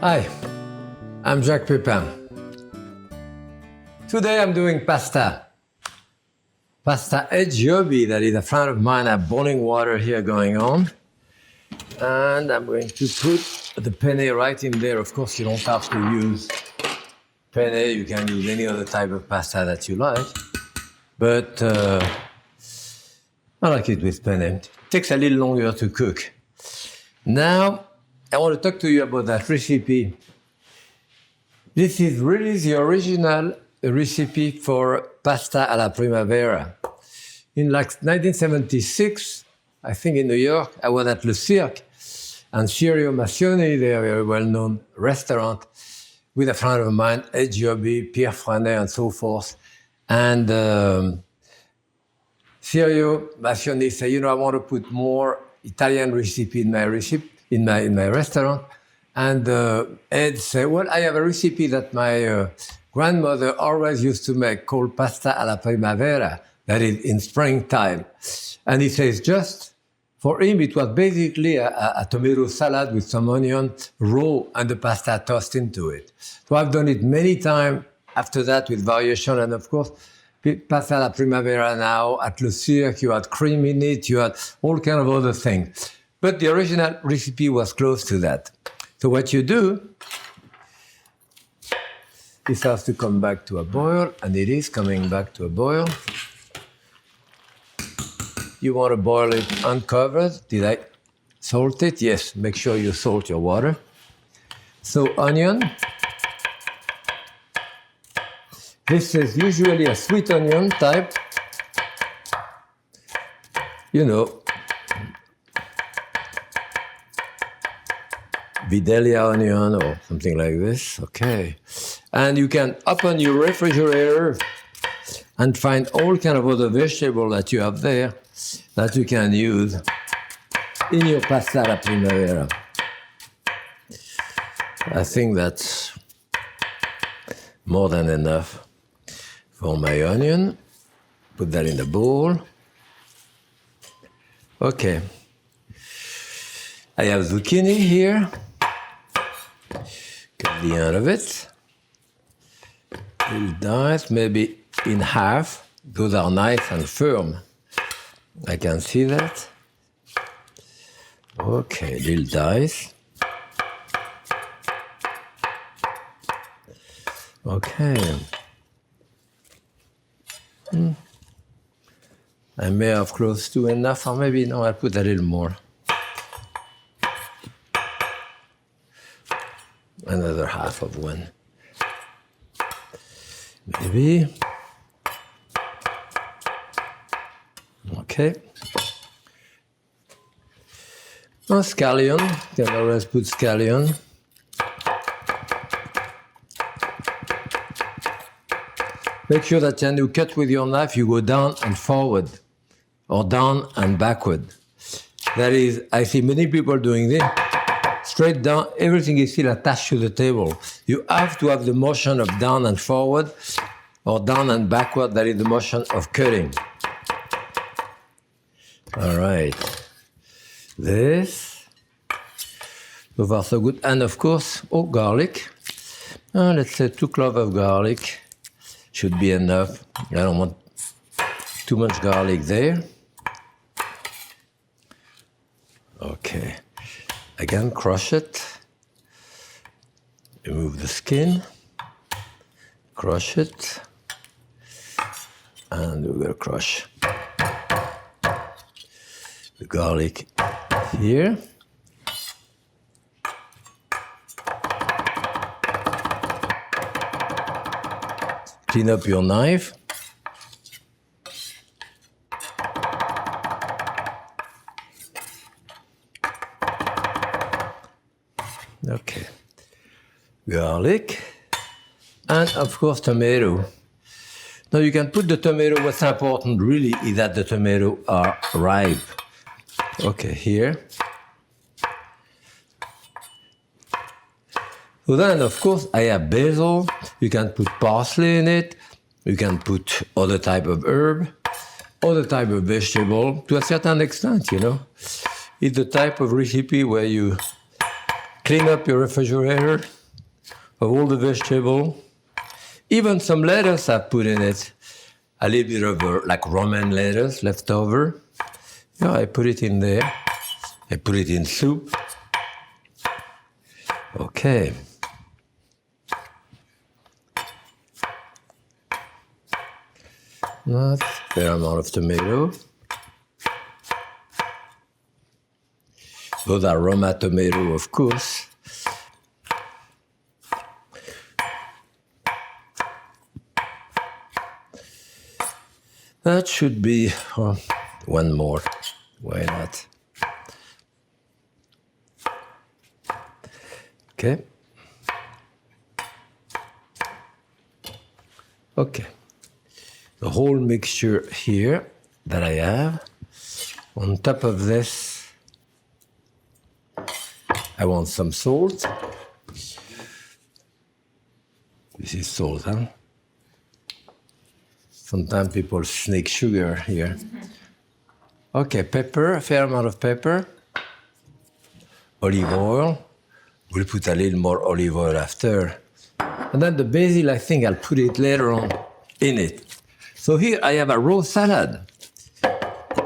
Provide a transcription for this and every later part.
Hi, I'm Jacques Pépin. Today I'm doing pasta. Pasta Ed Giobbi, that is a friend of mine. I have boiling water here going on. And I'm going to put the penne right in there. Of course, you don't have to use penne. You can use any other type of pasta that you like. But I like it with penne. It takes a little longer to cook. Now, I want to talk to you about that recipe. This is really the original recipe for pasta alla Primavera. In like 1976, I think in New York, I was at Le Cirque, and Sirio Massioni, they are a very well-known restaurant, with a friend of mine, Ed Giobbi, Pierre Franet, and so forth. And Sirio Massioni said, I want to put more Italian recipe in my restaurant. And Ed said, well, I have a recipe that my grandmother always used to make called pasta alla Primavera, that is in springtime. And he says, just for him, it was basically a tomato salad with some onion raw and the pasta tossed into it. So I've done it many times after that with variation. And of course, pasta alla Primavera now at Le Cirque, you had cream in it, you had all kind of other things. But the original recipe was close to that. So what you do, this has to come back to a boil, and it is coming back to a boil. You want to boil it uncovered. Did I salt it? Yes, make sure you salt your water. So onion. This is usually a sweet onion type. Vidalia onion or something like this, okay. And you can open your refrigerator and find all kind of other vegetables that you have there that you can use in your pasta alla Primavera. I think that's more than enough for my onion. Put that in the bowl. Okay. I have zucchini here. Cut the end of it. Little dice, maybe in half. Those are nice and firm. I can see that. Okay, little dice. Okay. I may have close to enough, or maybe no, I'll put a little more. Another half of one. Maybe. Okay. Oh, scallion. You can always put scallion. Make sure that when you cut with your knife, you go down and forward, or down and backward. That is, I see many people doing this. Straight down, everything is still attached to the table. You have to have the motion of down and forward, or down and backward, that is the motion of cutting. All right. This. So far, so good. And of course, garlic. Let's say 2 cloves of garlic should be enough. I don't want too much garlic there. Okay. Again, crush it. Remove the skin. Crush it. And we're going to crush the garlic here. Clean up your knife. Okay. Garlic. And of course, tomato. Now you can put the tomato. What's important really is that the tomato are ripe. Okay, here. So then, of course, I have basil. You can put parsley in it. You can put other type of herb, other type of vegetable, to a certain extent, It's the type of recipe where you clean up your refrigerator of all the vegetable. Even some lettuce I put in it. A little bit of like Roman lettuce left over. Yeah, I put it in there. I put it in soup. Okay. Not a fair amount of tomato. Those are Roma tomato, of course. That should be one more. Why not? Okay. Okay. The whole mixture here that I have. On top of this, I want some salt. This is salt, huh? Sometimes people sneak sugar here. Okay, pepper, a fair amount of pepper. Olive oil. We'll put a little more olive oil after. And then the basil, I think I'll put it later on in it. So here I have a raw salad.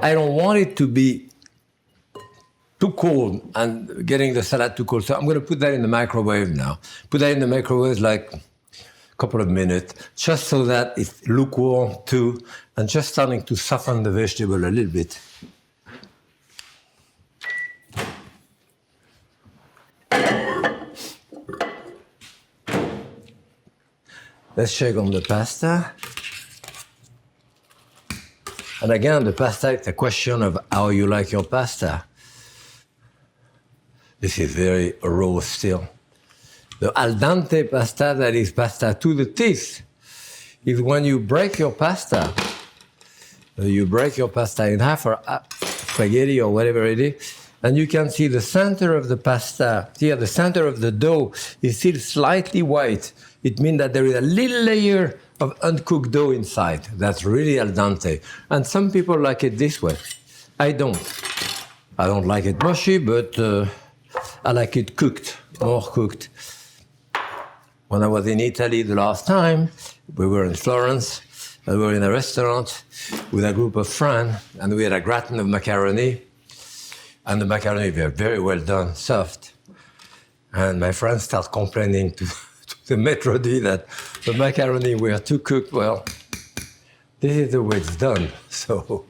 I don't want it to be too cold and getting the salad too cold. So I'm going to put that in the microwave now. Put that in the microwave like a couple of minutes, just so that it's lukewarm too, and just starting to soften the vegetable a little bit. Let's check on the pasta. And again, the pasta is a question of how you like your pasta. This is very raw still. The al dente pasta, that is pasta to the teeth, is when you break your pasta. You break your pasta in half, or spaghetti or whatever it is, and you can see the center of the pasta, here the center of the dough is still slightly white. It means that there is a little layer of uncooked dough inside. That's really al dente. And some people like it this way. I don't. I don't like it mushy, but I like it cooked, more cooked. When I was in Italy the last time, we were in Florence, and we were in a restaurant with a group of friends, and we had a gratin of macaroni, and the macaroni were very well done, soft. And my friends start complaining to the maitre d' that the macaroni were too cooked. Well, this is the way it's done. So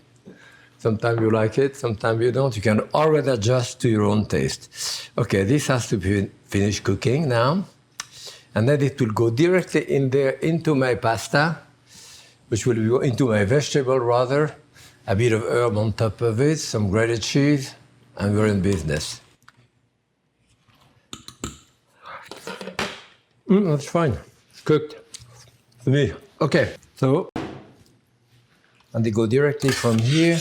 sometimes you like it, sometimes you don't. You can always adjust to your own taste. Okay, this has to be finished cooking now. And then it will go directly in there into my pasta, which will go into my vegetable rather, a bit of herb on top of it, some grated cheese, and we're in business. That's fine. It's cooked. To me. Okay, so, and they go directly from here.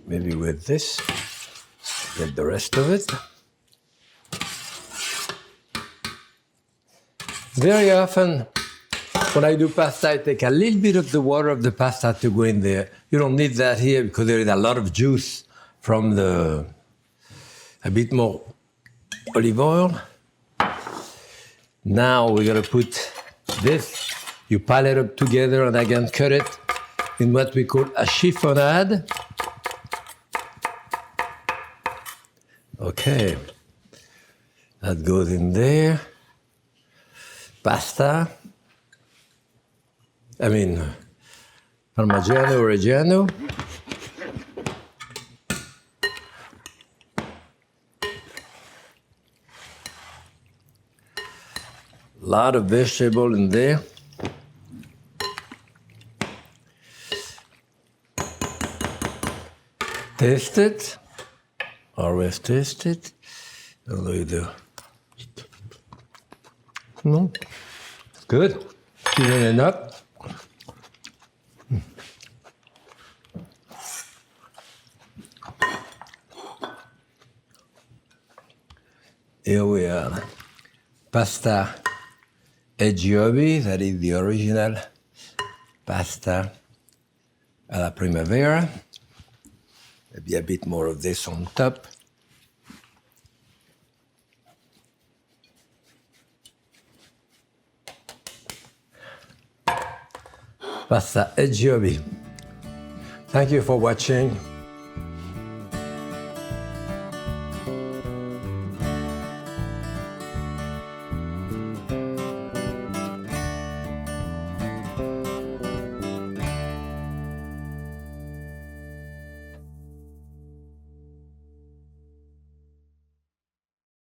Maybe with this, get the rest of it. Very often, when I do pasta, I take a little bit of the water of the pasta to go in there. You don't need that here because there is a lot of juice from a bit more olive oil. Now we're gonna put this. You pile it up together and again cut it in what we call a chiffonade. Okay, that goes in there. Pasta. Parmigiano-Reggiano. A lot of vegetable in there. Taste it. Always taste it. What do you do? No, it's good. Even enough. Here we are. Pasta Ed Giobbi, that is the original pasta alla Primavera. Maybe a bit more of this on top. Pasta Ed Giobbi. Thank you for watching.